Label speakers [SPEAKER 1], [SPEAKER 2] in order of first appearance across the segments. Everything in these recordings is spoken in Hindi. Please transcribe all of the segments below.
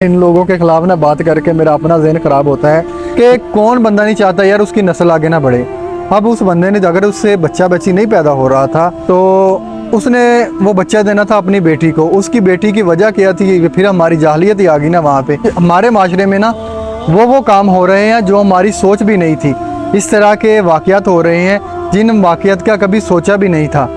[SPEAKER 1] इन लोगों के खिलाफ ना बात करके मेरा अपना ज़हन ख़राब होता है कि कौन बंदा नहीं चाहता यार उसकी नस्ल आगे ना बढ़े। अब उस बंदे ने अगर उससे बच्चा बच्ची नहीं पैदा हो रहा था तो उसने वो बच्चा देना था अपनी बेटी को। उसकी बेटी की वजह क्या थी? फिर हमारी जाहलियत ही आ गई ना वहाँ पे। हमारे माशरे में ना वो काम हो रहे हैं जो हमारी सोच भी नहीं थी। इस तरह के वाक़यात हो रहे हैं जिन वाक़यात का कभी सोचा भी नहीं था।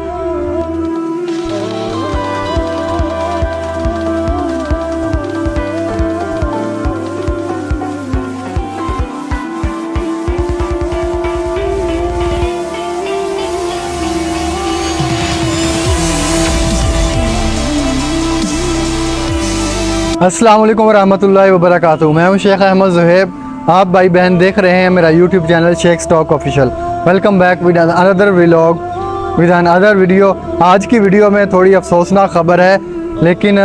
[SPEAKER 1] अस्सलाम वालेकुम रहमतुल्लाहि व बरकातुहू। मैं हूं शेख अहमद ज़ुहैब। आप भाई बहन देख रहे हैं मेरा YouTube channel Shaikh talk official. Welcome back with another vlog with another video. आज की वीडियो में थोड़ी अफसोसनाक ख़बर है, लेकिन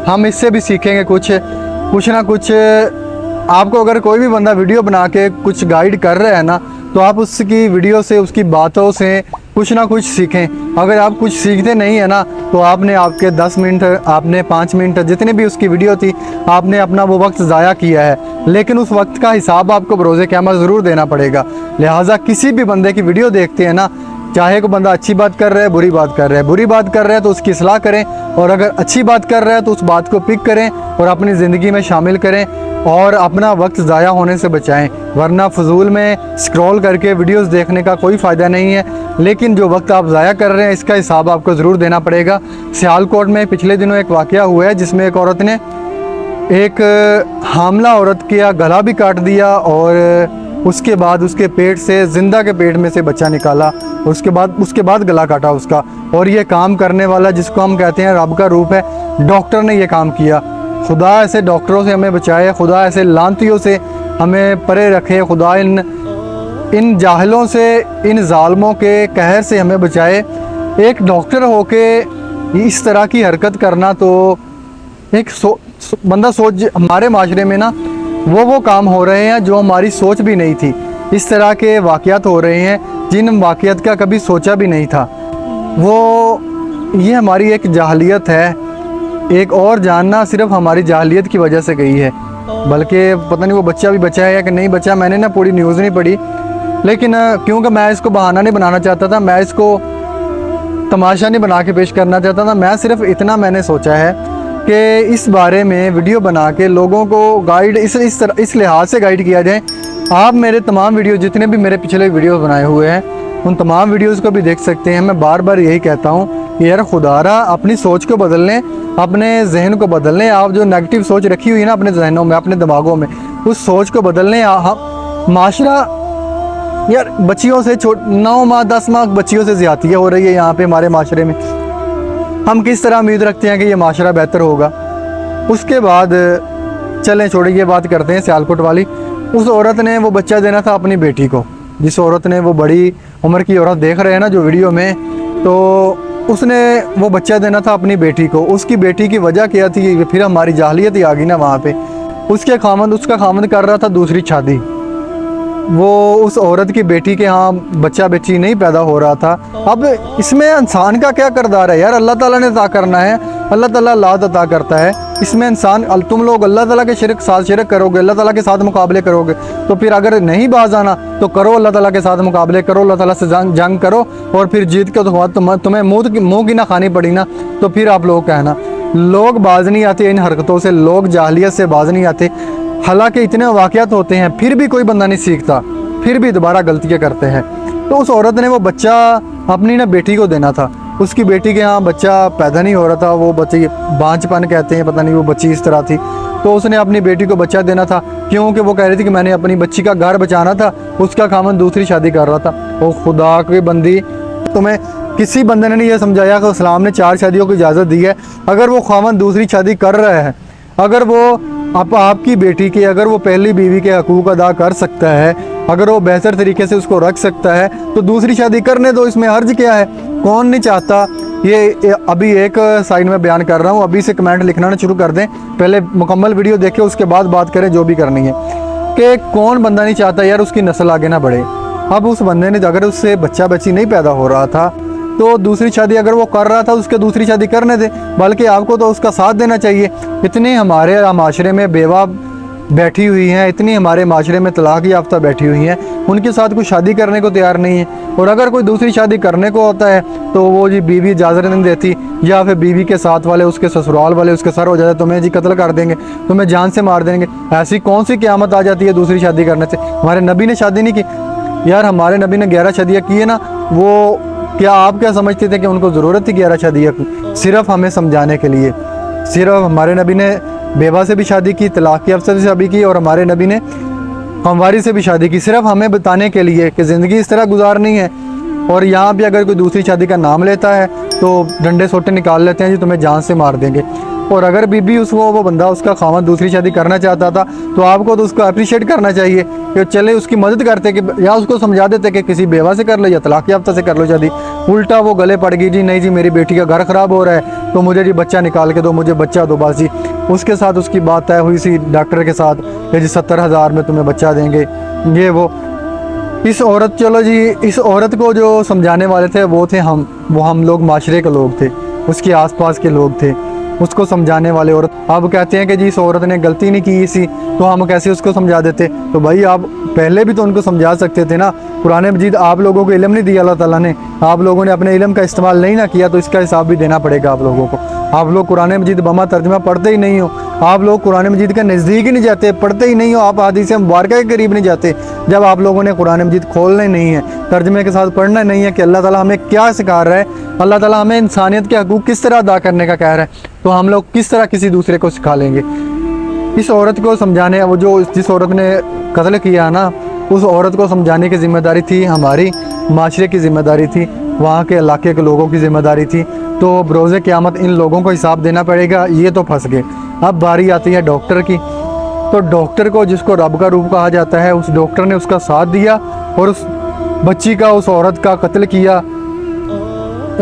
[SPEAKER 1] हम इससे भी सीखेंगे कुछ ना कुछ। आपको अगर कोई भी बंदा वीडियो बना के कुछ गाइड कर रहा है ना, तो आप उसकी वीडियो से, उसकी बातों से कुछ ना कुछ सीखें। अगर आप कुछ सीखते नहीं है ना, तो आपने आपके 10 मिनट, आपने 5 मिनट, जितनी भी उसकी वीडियो थी, आपने अपना वो वक्त ज़ाया किया है। लेकिन उस वक्त का हिसाब आपको बरोज़े क़यामत ज़रूर देना पड़ेगा। लिहाजा किसी भी बंदे की वीडियो देखते हैं ना, चाहे कोई बंदा अच्छी बात कर रहा है, बुरी बात कर रहा है, बुरी बात कर रहा है तो उसकी इस्लाह करें, और अगर अच्छी बात कर रहा है तो उस बात को पिक करें और अपनी ज़िंदगी में शामिल करें और अपना वक्त ज़ाया होने से बचाएं। वरना फजूल में स्क्रॉल करके वीडियोस देखने का कोई फ़ायदा नहीं है। लेकिन जो वक्त आप ज़ाया कर रहे हैं इसका हिसाब आपको ज़रूर देना पड़ेगा। सियालकोट में पिछले दिनों एक वाक़या हुआ है जिसमें एक औरत ने एक हामला औरत का गला भी काट दिया और उसके बाद उसके पेट से, जिंदा के पेट में से बच्चा निकाला, उसके बाद गला काटा उसका। और ये काम करने वाला, जिसको हम कहते हैं रब का रूप है, डॉक्टर ने ये काम किया। खुदा ऐसे डॉक्टरों से हमें बचाए, खुदा ऐसे लानतियों से हमें परे रखे, खुदा इन जाहिलों से, इन जालिमों के कहर से हमें बचाए। एक डॉक्टर होके इस तरह की हरकत करना, तो एक बंदा सोच, हमारे माशरे में ना वो काम हो रहे हैं जो हमारी सोच भी नहीं थी। इस तरह के वाक़यात हो रहे हैं जिन वाक़यात का कभी सोचा भी नहीं था। ये हमारी एक जाहलियत है। एक और जानना सिर्फ हमारी जाहलियत की वजह से गई है, बल्कि पता नहीं वो बच्चा भी बचा है या कि नहीं बचा। मैंने ना पूरी न्यूज़ नहीं पढ़ी, लेकिन क्योंकि मैं इसको बहाना नहीं बनाना चाहता था, मैं इसको तमाशा नहीं बना के पेश करना चाहता था। मैं सिर्फ इतना मैंने सोचा है कि इस बारे में वीडियो बना के लोगों को गाइड इस लिहाज से गाइड किया जाए। आप मेरे तमाम वीडियो, जितने भी मेरे पिछले वीडियो बनाए हुए हैं, उन तमाम वीडियोस को भी देख सकते हैं। मैं बार बार यही कहता हूँ कि यार खुदारा अपनी सोच को बदल लें, अपने जहन को बदल लें। आप जो नेगेटिव सोच रखी हुई है ना अपने जहनों में, अपने दिमागों में, उस सोच को बदल लें। माशरा यार बच्चियों से 9 माह 10 माह बच्चियों से ज़्यादतियाँ हो रही है यहाँ पे हमारे माशरे में। हम किस तरह उम्मीद रखते हैं कि ये माशरा बेहतर होगा? उसके बाद चलें छोड़िए, बात करते हैं सियालकोट वाली। उस औरत ने वो बच्चा देना था अपनी बेटी को। जिस औरत ने, वो बड़ी उम्र की औरत देख रहे हैं ना जो वीडियो में, तो उसने वो बच्चा देना था अपनी बेटी को। उसकी बेटी की वजह क्या थी? फिर हमारी जाहलियत ही आ गई ना वहाँ पे। उसका खामद कर रहा था दूसरी शादी। वो उस औरत की बेटी के यहाँ बच्चा बच्ची नहीं पैदा हो रहा था। अब इसमें इंसान का क्या किरदार है यार? अल्लाह ताला ने अता करना है, अल्लाह ताला लाद अता करता है। इसमें इंसान, तुम लोग अल्लाह ताला के साथ शिरक करोगे, अल्लाह ताला के साथ मुकाबले करोगे, तो फिर अगर नहीं बाज आना तो करो, अल्लाह ताला के साथ मुकाबले करो, अल्लाह ताला से जंग करो, और फिर जीत के तो तुम्हें मुँह की ना खानी पड़ी ना, तो फिर आप लोग कहना लोग बाज नहीं आते इन हरकतों से, लोग जाहलियत से बाज नहीं आते। हालांकि इतने वाक़यात होते हैं फिर भी कोई बंदा नहीं सीखता, फिर भी दोबारा गलतियाँ करते हैं। तो उस औरत ने वो बच्चा अपनी ना बेटी को देना था। उसकी बेटी के यहाँ बच्चा पैदा नहीं हो रहा था। वो बच्चे बांझपन कहते हैं, पता नहीं वो बच्ची इस तरह थी। तो उसने अपनी बेटी को बच्चा देना था, क्योंकि वो कह रही थी कि मैंने अपनी बच्ची का घर बचाना था। उसका खामन दूसरी शादी कर रहा था। वो खुदा की बंदी, तुम्हें किसी बंदे ने नहीं यह समझाया कि इस्लाम ने 4 शादियों की इजाज़त दी है। अगर वो खामन दूसरी शादी कर रहा है, अगर वो आपकी बेटी के, अगर वो पहली बीवी के हकूक़ अदा कर सकता है, अगर वो बेहतर तरीके से उसको रख सकता है, तो दूसरी शादी करने दो। इसमें हर्ज क्या है? कौन नहीं चाहता? ये अभी एक साइड में बयान कर रहा हूँ, अभी से कमेंट लिखना ना शुरू कर दें। पहले मुकम्मल वीडियो देखें, उसके बाद बात करें जो भी करनी है। कि कौन बंदा नहीं चाहता यार उसकी नस्ल आगे ना बढ़े। अब उस बंदे ने, अगर उससे बच्चा बच्ची नहीं पैदा हो रहा था, तो दूसरी शादी अगर वो कर रहा था उसके दूसरी शादी करने दे, बल्कि आपको तो उसका साथ देना चाहिए। इतने हमारे माशरे में बेवा बैठी हुई हैं, इतनी हमारे माशरे में तलाक याफ्ता बैठी हुई हैं, उनके साथ कोई शादी करने को तैयार नहीं है। और अगर कोई दूसरी शादी करने को होता है तो वो जी बीवी इजाज़त नहीं देती, या फिर बीवी के साथ वाले उसके ससुराल वाले उसके सर हो जाते, तुम्हें जी कत्ल कर देंगे, तुम्हें जान से मार देंगे। ऐसी कौन सी क़यामत आ जाती है दूसरी शादी करने से? हमारे नबी ने शादी नहीं की यार, हमारे नबी ने 11 शादियाँ की है ना। वो क्या आप क्या समझते थे कि उनको ज़रूरत थी 11 शादियाँ की? सिर्फ हमें समझाने के लिए। सिर्फ हमारे नबी ने बेवा से भी शादी की, तलाक़ याफ्ता से शादी की, और हमारे नबी ने हमवारी से भी शादी की, सिर्फ हमें बताने के लिए कि ज़िंदगी इस तरह गुजारनी है। और यहाँ भी अगर कोई दूसरी शादी का नाम लेता है तो डंडे सोटे निकाल लेते हैं जी, तुम्हें जान से मार देंगे। और अगर बीबी उसको वो बंदा उसका खामद दूसरी शादी करना चाहता था तो आपको तो उसको अप्रिशिएट करना चाहिए कि चले उसकी मदद करते, कि या उसको समझा देते कि किसी बेवा से कर लो या तलाक़ याफ्ता से कर लो शादी। उल्टा वो गले पड़ गई जी, नहीं जी मेरी बेटी का घर ख़राब हो रहा है तो मुझे जी बच्चा निकाल के दो, मुझे बच्चा दो बस जी। उसके साथ उसकी बात तय हुई सी डॉक्टर के साथ कि जी 70,000 में तुम्हें बच्चा देंगे, ये वो। इस औरत, चलो जी इस औरत को जो समझाने वाले थे वो थे हम लोग माशरे के लोग थे, उसके आसपास के लोग थे, उसको समझाने वाले औरत। अब कहते हैं कि जी इस औरत ने गलती नहीं की सी तो हम कैसे उसको समझा देते? तो भाई आप पहले भी तो उनको समझा सकते थे ना। कुरान मजीद आप लोगों को इल्म नहीं दिया अल्लाह ताला ने, आप लोगों ने अपने इल्म का इस्तेमाल नहीं ना किया, तो इसका हिसाब भी देना पड़ेगा आप लोगों को। आप लोग कुरान मजीद बमा तर्जमा पढ़ते ही नहीं हो, आप लोग कुरान मजीद के नज़दीक ही नहीं जाते, पढ़ते ही नहीं हो, आप हदीस मुबारका के करीब नहीं जाते। जब आप लोगों ने कुरान मजीद खोलना ही नहीं है, तर्जमे के साथ पढ़ना नहीं है कि अल्लाह ताला हमें क्या सिखा रहा है, अल्लाह ताला हमें इंसानियत के हकूक़ किस तरह अदा करने का कह रहा है, तो हम लोग किस तरह किसी दूसरे को सिखा लेंगे? इस औरत को समझाने, वो जो जिस औरत ने कत्ल किया ना, उस औरत को समझाने की ज़िम्मेदारी थी हमारी, माशरे की ज़िम्मेदारी थी, वहाँ के इलाके के लोगों की ज़िम्मेदारी थी। तो बरोज़े क़यामत इन लोगों को हिसाब देना पड़ेगा, ये तो फंस गए। अब बारी आती है डॉक्टर की। तो डॉक्टर को, जिसको रब का रूप कहा जाता है, उस डॉक्टर ने उसका साथ दिया और उस बच्ची का, उस औरत का कत्ल किया।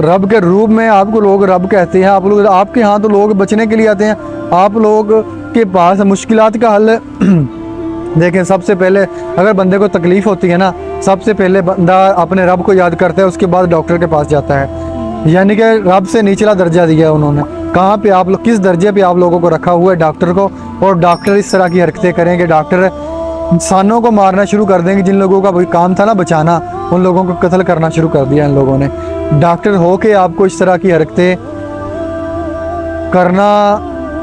[SPEAKER 1] रब के रूप में आपको लोग रब कहते हैं, आप लोग, आपके यहाँ तो लोग बचने के लिए आते हैं, आप लोग के पास मुश्किलात का हल देखें। सबसे पहले अगर बंदे को तकलीफ़ होती है ना, सबसे पहले बंदा अपने रब को याद करता है, उसके बाद डॉक्टर के पास जाता है। यानी कि रब से निचला दर्जा दिया उन्होंने। कहाँ पे आप लोग, किस दर्जे पे आप लोगों को रखा हुआ है डॉक्टर को, और डॉक्टर इस तरह की हरकतें करेंगे, डॉक्टर इंसानों को मारना शुरू कर देंगे। जिन लोगों का काम था ना बचाना, उन लोगों को कत्ल करना शुरू कर दिया इन लोगों ने। डॉक्टर हो के आपको इस तरह की हरकतें करना,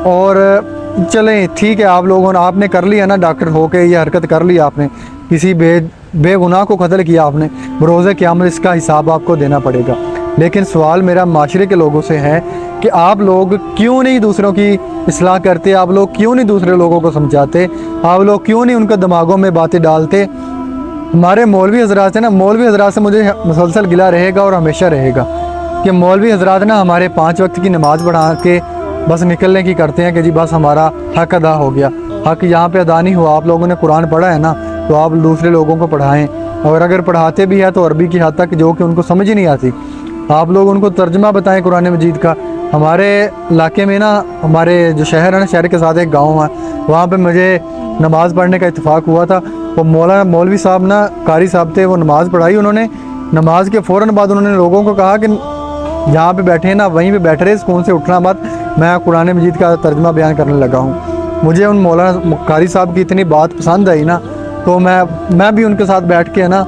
[SPEAKER 1] और चलें ठीक है, आप लोगों ने, आपने कर लिया ना, डॉक्टर हो के ये हरकत कर ली आपने, किसी बेगुनाह को कत्ल किया आपने, बरोज़े क़यामत इसका हिसाब आपको देना पड़ेगा। लेकिन सवाल मेरा माशरे के लोगों से है कि आप लोग क्यों नहीं दूसरों की इस्लाह करते, आप लोग क्यों नहीं दूसरे लोगों को समझाते, आप लोग क्यों नहीं उनके दिमागों में बातें डालते? हमारे मौलवी हजरात है ना, मौलवी हजरात से मुझे मुसलसल गिला रहेगा और हमेशा रहेगा कि मौलवी हजरात ना हमारे 5 वक्त की नमाज़ पढ़ा के बस निकलने की करते हैं कि जी बस हमारा हक अदा हो गया। हक यहाँ पे अदा नहीं हुआ। आप लोगों ने कुरान पढ़ा है ना, तो आप दूसरे लोगों को पढ़ाएं, और अगर पढ़ाते भी हैं तो अरबी की हद तक जो कि उनको समझ ही नहीं आती, आप लोग उनको तर्जमा बताएं कुरान मजीद का। हमारे इलाके में ना, हमारे जो शहर है ना, शहर के साथ एक गाँव है, वहाँ पर मुझे नमाज़ पढ़ने का इत्तेफाक हुआ था। वो मौलवी साहब ना, कारी साहब थे, वो नमाज़ पढ़ाई उन्होंने। नमाज के फ़ौरन बाद उन्होंने लोगों को कहा कि जहाँ पे बैठे हैं ना वहीं पे बैठ रहे, सुकून से उठना मत, मैं कुरान मजीद का तर्जमा बयान करने लगा हूँ। मुझे उन मौलाना कारी साहब की इतनी बात पसंद आई ना, तो मैं भी उनके साथ बैठ के ना,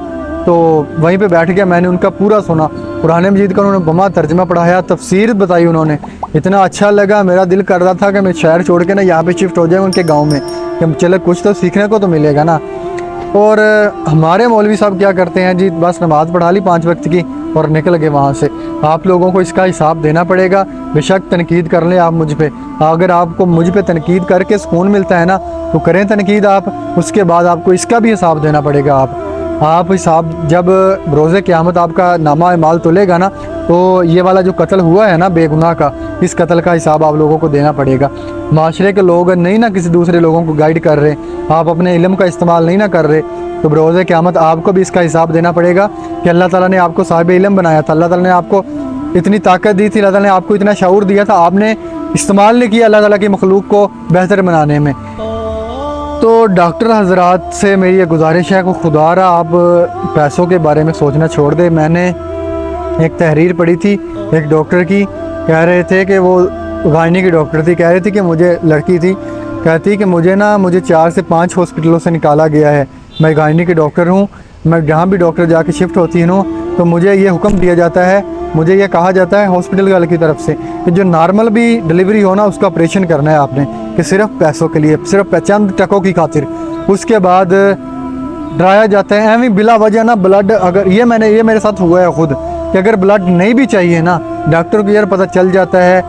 [SPEAKER 1] तो वहीं पे बैठ गया, मैंने उनका पूरा सुना। कुरान मजीद का उन्होंने बमा तर्जमा पढ़ाया, तफसीर बताई उन्होंने, इतना अच्छा लगा। मेरा दिल कर रहा था कि मैं शहर छोड़ के ना यहाँ पे शिफ्ट हो जाए उनके गाँव में, कि चले कुछ तो सीखने को तो मिलेगा ना। और हमारे मौलवी साहब क्या करते हैं जी, बस नमाज़ पढ़ा ली 5 वक्त की और निकल गए वहाँ से। आप लोगों को इसका हिसाब देना पड़ेगा। बेशक तनकीद कर लें आप मुझ पे, अगर आपको मुझ पे तनकीद करके सुकून मिलता है ना तो करें तनकीद आप, उसके बाद आपको इसका भी हिसाब देना पड़ेगा। आप हिसाब, जब रोज़े क़यामत आपका नामा माल तुलेगा ना, तो ये वाला जो कत्ल हुआ है ना बेगुनाह का, इस कत्ल का हिसाब आप लोगों को देना पड़ेगा। माशरे के लोग नहीं ना किसी दूसरे लोगों को गाइड कर रहे, आप अपने इल्म का इस्तेमाल नहीं ना कर रहे, तो बरोज़े क़यामत आपको भी इसका हिसाब देना पड़ेगा कि अल्लाह ताला ने आपको साहिब इल्म बनाया था, अल्लाह ताला ने आपको इतनी ताकत दी थी, अल्लाह ताला ने आपको इतना शऊर दिया था, आपने इस्तेमाल नहीं किया अल्लाह ताला की मखलूक को बेहतर बनाने में। तो डॉक्टर हजरात से मेरी ये गुजारिश है कि खुदारा आप पैसों के बारे में सोचना छोड़ दे। मैंने एक तहरीर पड़ी थी एक डॉक्टर की, कह रहे थे कि वो गायनी की डॉक्टर थी, कह रही थी कि मुझे लड़की थी, कहती कि मुझे 4 से 5 हॉस्पिटलों से निकाला गया है, मैं गायनी की डॉक्टर हूँ, मैं जहाँ भी डॉक्टर जाके शिफ्ट होती हूँ तो मुझे ये हुक्म दिया जाता है, मुझे ये कहा जाता है हॉस्पिटल वाले की तरफ से कि जो नॉर्मल भी डिलीवरी हो ना उसका ऑपरेशन करना है आपने, कि सिर्फ पैसों के लिए, सिर्फ चंद टकों की खातिर। उसके बाद डराया जाता है एवं बिला वजह ना ब्लड, अगर ये मेरे साथ हुआ है खुद कि अगर ब्लड नहीं भी चाहिए ना डॉक्टर को यार पता चल जाता है।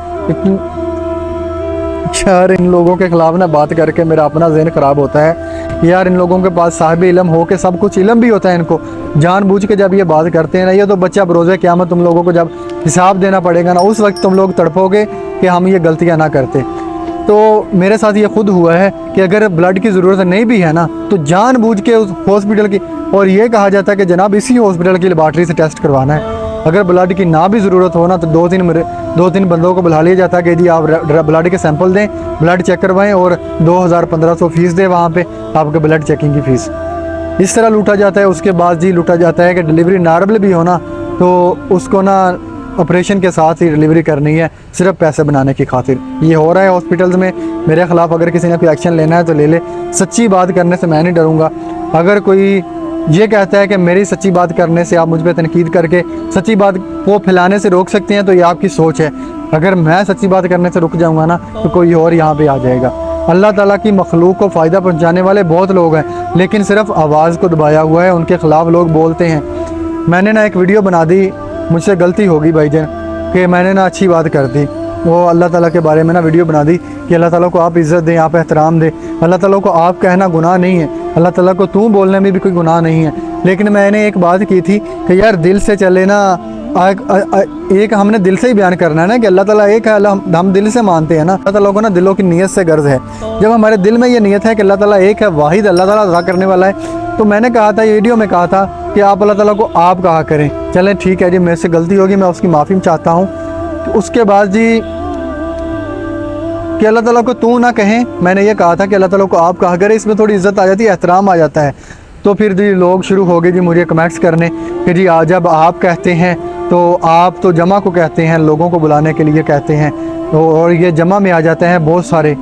[SPEAKER 1] यार इन लोगों के खिलाफ ना बात करके मेरा अपना जहन ख़राब होता है। यार इन लोगों के पास साहिब इल्म हो के सब कुछ इल्म भी होता है, इनको जानबूझ के जब ये बात करते हैं ना, ये तो बच्चा बरोज़े क़यामत तुम लोगों को जब हिसाब देना पड़ेगा ना, उस वक्त तुम लोग तड़पोगे कि हम ये गलतियाँ ना करते। तो मेरे साथ ये खुद हुआ है कि अगर ब्लड की ज़रूरत नहीं भी है ना तो जानबूझ के उस हॉस्पिटल की, और ये कहा जाता है कि जनाब इसी हॉस्पिटल की लेबॉर्ट्री से टेस्ट करवाना है। अगर ब्लड की ना भी ज़रूरत हो ना तो 2-3 बंदों को बुला लिया जाता है कि जी आप ब्लड के सैंपल दें, ब्लड चेक करवाएं और 2000-1500 फ़ीस दें वहाँ पे आपके ब्लड चेकिंग की फ़ीस। इस तरह लूटा जाता है। उसके बाद जी लूटा जाता है कि डिलीवरी नॉर्मल भी हो ना तो उसको ना ऑपरेशन के साथ ही डिलीवरी करनी है सिर्फ पैसे बनाने की खातिर। ये हो रहा है हॉस्पिटल्स में। मेरे ख़िलाफ़ अगर किसी ने कोई एक्शन लेना है तो ले ले। सच्ची बात करने से मैं नहीं डरूँगा। अगर कोई ये कहता है कि मेरी सच्ची बात करने से आप मुझ पर तनकीद करके सच्ची बात को फैलाने से रोक सकते हैं तो ये आपकी सोच है। अगर मैं सच्ची बात करने से रुक जाऊँगा ना तो कोई और यहाँ पे आ जाएगा। अल्लाह ताला की मखलूक को फ़ायदा पहुँचाने वाले बहुत लोग हैं, लेकिन सिर्फ आवाज़ को दबाया हुआ है, उनके ख़िलाफ़ लोग बोलते हैं। मैंने ना एक वीडियो बना दी, मुझसे गलती होगी भाईजान कि मैंने ना अच्छी बात कर दी। वो अल्लाह ताला के बारे में ना वीडियो बना दी कि अल्लाह ताला को आप इज़्ज़त दें, आप एहतराम दें। अल्लाह ताला को आप कहना गुनाह नहीं है, अल्लाह ताला को तू बोलने में भी कोई गुनाह नहीं है। लेकिन मैंने एक बात की थी कि यार दिल से चले ना, एक हमने दिल से ही बयान करना है ना कि अल्लाह ताला एक है, हम दिल से मानते हैं ना। अल्लाह ताला को ना दिलों की नीयत से गर्ज है। जब हमारे दिल में ये नीयत है कि अल्लाह ताला एक है, वाहिद अल्लाह ताला अदा करने वाला है, तो मैंने कहा था, ये वीडियो में कहा था कि आप अल्लाह ताला को आप कहा करें। चलें ठीक है जी, मेरे से गलती होगी, मैं उसकी माफ़ी चाहता हूँ। तो उसके बाद जी कि अल्लाह ताला को तू ना कहें, मैंने ये कहा था कि अल्लाह ताला को आप कहा करें। इसमें थोड़ी इज़्ज़त आ जाती है, एहतराम आ जाता है। तो फिर जी लोग शुरू हो गए जी मुझे कमेंट्स करने कि जी जब आप कहते हैं तो आप तो जमा को कहते हैं, लोगों को बुलाने के लिए कहते हैं, तो और ये जमा में आ जाते हैं बहुत सारे,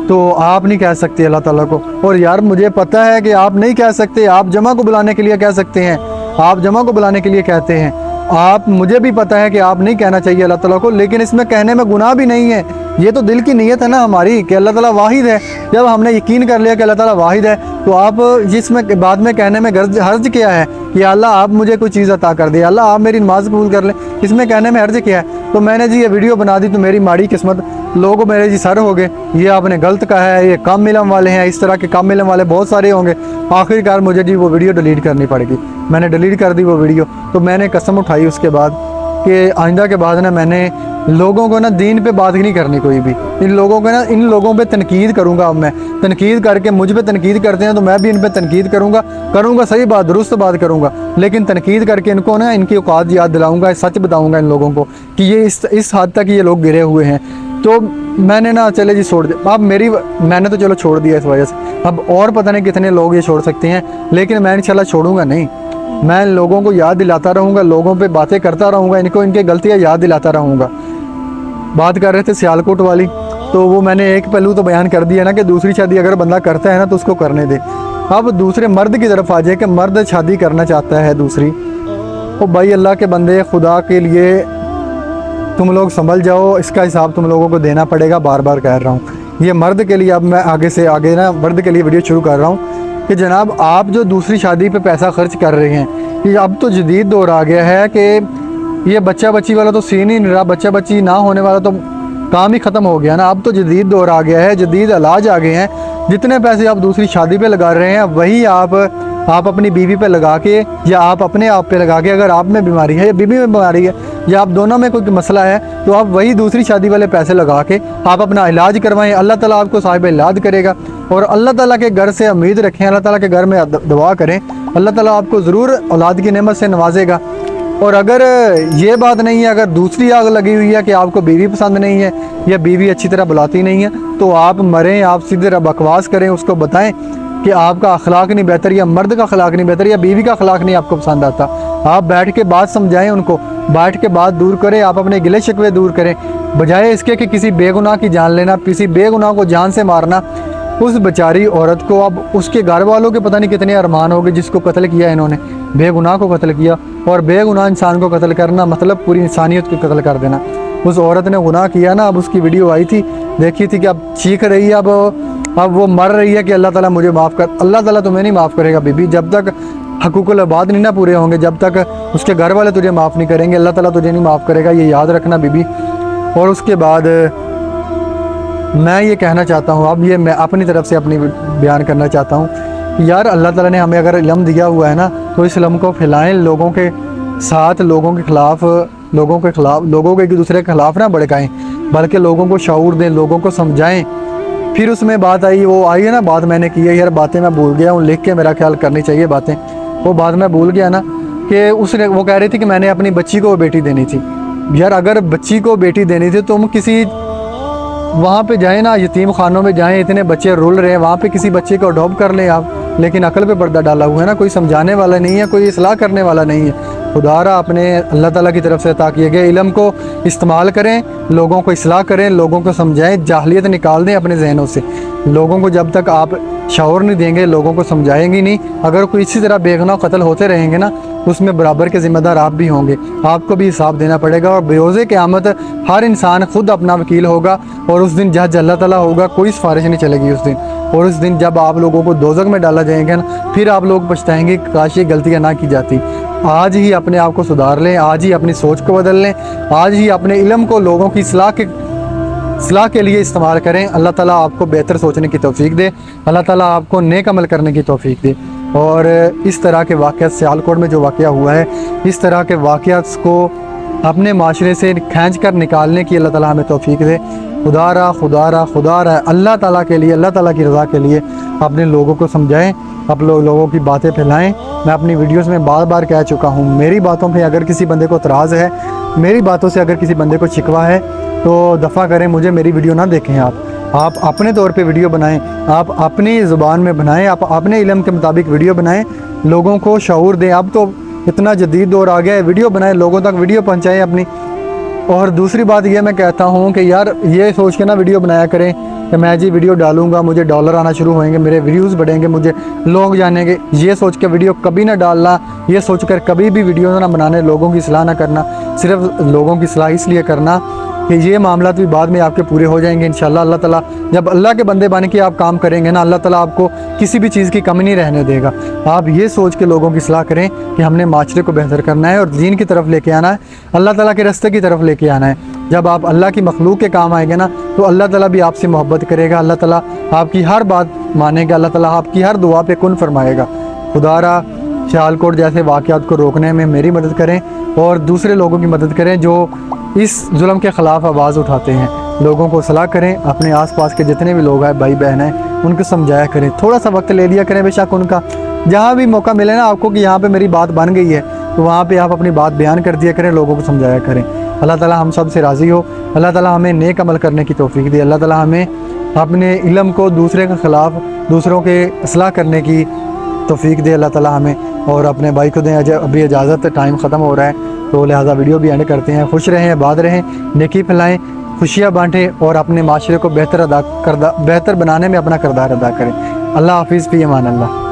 [SPEAKER 1] तो आप नहीं कह सकते अल्लाह ताला को। और यार मुझे पता है कि आप नहीं कह सकते, आप जमा को बुलाने के लिए कह सकते हैं, आप जमा को बुलाने के लिए कहते हैं। आप, मुझे भी पता है कि आप नहीं कहना चाहिए अल्लाह ताला को, लेकिन इसमें कहने में गुनाह भी नहीं है। ये तो दिल की नीयत है ना हमारी कि अल्लाह ताला वाहिद है। जब हमने यकीन कर लिया कि अल्लाह ताला वाहिद है तो आप जिसमें बाद में कहने में हर्ज किया है कि अल्लाह आप मुझे कोई चीज़ अता कर दे, अल्लाह आप मेरी नमाज कबूल कर ले, इसमें कहने में हर्ज किया है। तो मैंने जी ये वीडियो बना दी तो मेरी माड़ी किस्मत, लोग मेरे जी सर हो गए, ये आपने गलत कहा है, ये कम इल्म वाले हैं, इस तरह के कम इल्म वाले बहुत सारे होंगे। आखिरकार मुझे जी वो वीडियो डिलीट करनी पड़ेगी। मैंने डिलीट कर दी वो वीडियो। तो मैंने कसम उठाई उसके बाद कि आइंदा के बाद ना मैंने लोगों को ना दीन पे बात नहीं करनी कोई भी। इन लोगों पे तनकीद करूँगा। अब मैं तनकीद करके, मुझ पे तनकीद करते हैं तो मैं भी इन पे तनकीद करूँगा सही बात, दुरुस्त बात करूँगा, लेकिन तनकीद करके इनको ना इनकी औकात याद दिलाऊँगा, सच बताऊँगा इन लोगों को कि ये इस हद तक ये लोग गिरे हुए हैं। तो मैंने ना चले जी छोड़ दिया। अब मैंने तो चलो छोड़ दिया इस वजह से। अब और पता नहीं कितने लोग ये छोड़ सकते हैं, लेकिन मैं इंशाल्लाह छोड़ूंगा नहीं। मैं लोगों को याद दिलाता रहूँगा, लोगों पे बातें करता रहूँगा, इनको इनके गलतियाँ याद दिलाता रहूँगा। बात कर रहे थे सियालकोट वाली, तो वो मैंने एक पहलू तो बयान कर दिया ना कि दूसरी शादी अगर बंदा करता है ना तो उसको करने दे। अब दूसरे मर्द की तरफ आ जाए कि मर्द शादी करना चाहता है दूसरी, तो भाई अल्लाह के बंदे, खुदा के लिए तुम लोग संभल जाओ, इसका हिसाब तुम लोगों को देना पड़ेगा। बार बार कह रहा हूँ ये मर्द के लिए। अब मैं आगे से आगे ना मर्द के लिए वीडियो शुरू कर रहा हूँ कि जनाब आप जो दूसरी शादी पे पैसा खर्च कर रहे हैं, ये अब तो जदीद दौर आ गया है कि ये बच्चा बच्ची वाला तो सीन ही नहीं रहा, बच्चा बच्ची ना होने वाला तो काम ही ख़त्म हो गया ना। अब तो जदीद दौर आ गया है, जदीद इलाज आ गए हैं। जितने पैसे आप दूसरी शादी पे लगा रहे हैं वही आप अपनी बीवी पे लगा के या आप अपने आप पे लगा के, अगर आप में बीमारी है या बीवी में बीमारी है या आप दोनों में कोई मसला है तो आप वही दूसरी शादी वाले पैसे लगा के आप अपना इलाज करवाएं। अल्लाह ताला आपको साहिब इलाज करेगा। और अल्लाह ताला के घर से उम्मीद रखें, अल्लाह ताला के घर में दुआ करें, अल्लाह ताला आपको ज़रूर औलाद की नेमत से नवाजेगा। और अगर ये बात नहीं है, अगर दूसरी आग लगी हुई है कि आपको बीवी पसंद नहीं है या बीवी अच्छी तरह बुलाती नहीं है, तो आप मरें, आप सीधे बकवास करें, उसको बताएं कि आपका अखलाक नहीं बेहतर या मर्द का अखलाक नहीं बेहतर या बीवी का अखलाक नहीं आपको पसंद आता। आप बैठ के बात समझाएं उनको बैठ के बात दूर करें, आप अपने गिले शिकवे दूर करें, बजाय इसके कि किसी बेगुनाह की जान लेना, किसी बेगुनाह को जान से मारना। उस बेचारी औरत को, अब उसके घर वालों के पता नहीं कितने अरमान हो गए जिसको कत्ल किया इन्होंने, बेगुनाह को कत्ल किया। और बेगुनाह इंसान को कत्ल करना मतलब पूरी इंसानियत को कत्ल कर देना। उस औरत ने गुनाह किया ना, अब उसकी वीडियो आई थी, देखी थी कि अब चीख रही है, अब वो मर रही है कि अल्लाह ताला मुझे माफ़ कर। अल्लाह ताला तुम्हें नहीं माफ़ करेगा बीबी, जब तक हकूकुल इबाद नहीं ना पूरे होंगे, जब तक उसके घर वाले तुझे माफ़ नहीं करेंगे, अल्लाह ताला तुझे नहीं माफ़ करेगा, ये याद रखना बीबी। और उसके बाद मैं ये कहना चाहता हूँ, अब ये मैं अपनी तरफ से अपनी बयान करना चाहता हूँ कि यार अल्लाह ताला ने हमें अगर इल्म दिया हुआ है ना, तो इस इल्म को फैलाएं लोगों के साथ, लोगों के ख़िलाफ़, लोगों को एक दूसरे के ख़िलाफ़ ना भड़काएं, बल्कि लोगों को शऊर दें, लोगों को समझाएं। फिर उसमें बात आई, वो आई है ना, बात मैंने की है यार, बातें मैं भूल गया हूँ, लिख के मेरा ख्याल करनी चाहिए बातें, वो बात मैं भूल गया ना, कि उसने वो कह रही थी कि मैंने अपनी बच्ची को बेटी देनी थी। यार अगर बच्ची को बेटी देनी थी तो हम किसी वहाँ पे जाएं ना, यतीम खानों में जाएं, इतने बच्चे रुल रहे हैं, वहाँ पे किसी बच्चे को अडॉप्ट कर लें आप। लेकिन अकल पे पर्दा डाला हुआ है ना, कोई समझाने वाला नहीं है, कोई इस्लाह करने वाला नहीं है। खुदारा अपने अल्लाह ताला की तरफ से अता किए गए इल्म को इस्तेमाल करें, लोगों को इस्लाह करें, लोगों को समझाएं, जाहलियत निकाल दें अपने जहनों से। लोगों को जब तक आप शऊर नहीं देंगे, लोगों को समझाएंगे नहीं, अगर कोई इसी तरह बेगुनाह कत्ल होते रहेंगे ना, उसमें बराबर के ज़िम्मेदार आप भी होंगे, आपको भी हिसाब देना पड़ेगा। और बेरोज़े क़यामत हर इंसान खुद अपना वकील होगा, और उस दिन जज अल्लाह ताला होगा, कोई सिफारिश नहीं चलेगी उस दिन। और उस दिन जब आप लोगों को दोज़ख में डाला जाएगा ना, फिर आप लोग पछताएंगे काश ये गलतियाँ ना की जाती। आज ही अपने आप को सुधार लें, आज ही अपनी सोच को बदल लें, आज ही अपने इल्म को लोगों की इस्लाह के लिए इस्तेमाल करें। अल्लाह ताला आपको बेहतर सोचने की तौफीक दे, अल्लाह ताला आपको नेक अमल करने की तौफीक दे। और इस तरह के वाक़यात, सियालकोट में जो वाक़या हुआ है, इस तरह के वाक़यात को अपने माशरे से खींच कर निकालने की अल्लाह ताला हमें तौफीक दे। खुदारा अल्लाह ताला के लिए, अल्लाह ताला की रज़ा के लिए अपने लोगों को समझाएं, आप लोगों की बातें फैलाएं। मैं अपनी वीडियोस में बार बार कह चुका हूँ, मेरी बातों पे अगर किसी बंदे को एतराज़ है, मेरी बातों से अगर किसी बंदे को शिकवा है, तो दफ़ा करें, मुझे मेरी वीडियो ना देखें। आप अपने तौर पे वीडियो बनाएं, आप अपनी ज़ुबान में बनाएं, आप अपने इल्म के मुताबिक वीडियो बनाएं, लोगों को शऊर दें। अब तो इतना जदीद दौर आ गया है, वीडियो बनाएं, लोगों तक वीडियो पहुंचाएं अपनी। और दूसरी बात ये मैं कहता हूँ कि यार ये सोच के ना वीडियो बनाया करें कि मैं जी वीडियो डालूंगा, मुझे डॉलर आना शुरू होएंगे, मेरे व्यूज़ बढ़ेंगे, मुझे लोग जानेंगे। ये सोच के वीडियो कभी ना डालना, ये सोच कर कभी भी वीडियो ना बनाने, लोगों की सलाह ना करना, सिर्फ लोगों की सलाह इसलिए करना कि ये मामला भी बाद में आपके पूरे हो जाएंगे इंशाल्लाह। अल्लाह ताला जब अल्लाह के बंदे बन के आप काम करेंगे ना, अल्लाह ताला आपको किसी भी चीज़ की कमी नहीं रहने देगा। आप ये सोच के लोगों की सलाह करें कि हमने माशरे को बेहतर करना है और दीन की तरफ लेके आना है, अल्लाह ताला के रास्ते की तरफ लेके आना है। जब आप अल्लाह की मखलूक के काम आएंगे ना, तो अल्लाह ताला भी आपसे मोहब्बत करेगा, अल्लाह ताला आपकी हर बात मानेगा, अल्लाह ताला आपकी हर दुआ पे कुन फरमाएगा। खुदारा सियालकोट जैसे वाक़यात को रोकने में मेरी मदद करें और दूसरे लोगों की मदद करें जो इस जुल्म के ख़िलाफ़ आवाज़ उठाते हैं। लोगों को सलाह करें, अपने आसपास के जितने भी लोग हैं, भाई बहन हैं, उनको समझाया करें, थोड़ा सा वक्त ले लिया करें बेशक उनका। जहाँ भी मौका मिले ना आपको कि यहाँ पे मेरी बात बन गई है, तो वहाँ पे आप अपनी बात बयान कर दिया करें, लोगों को समझाया करें। अल्लाह ताला हम सब से राज़ी हो, अल्लाह ताला हमें नेक अमल करने की तौफीक दे, अल्लाह ताला हमें अपने इल्म को दूसरे के ख़िलाफ़, दूसरों के इस्लाह करने की तौफीक दे अल्लाह ताला हमें। और अपने भाई को दें अभी इजाज़त, टाइम ख़त्म हो रहा है, तो लिहाजा वीडियो भी एंड करते हैं। खुश रहें, आबाद रहें, नेकी फैलाएँ, खुशियाँ बाँटें और अपने माशरे को बेहतर बनाने में अपना किरदार अदा करें। अल्लाह हाफिज़, फ़ी अमान अल्लाह।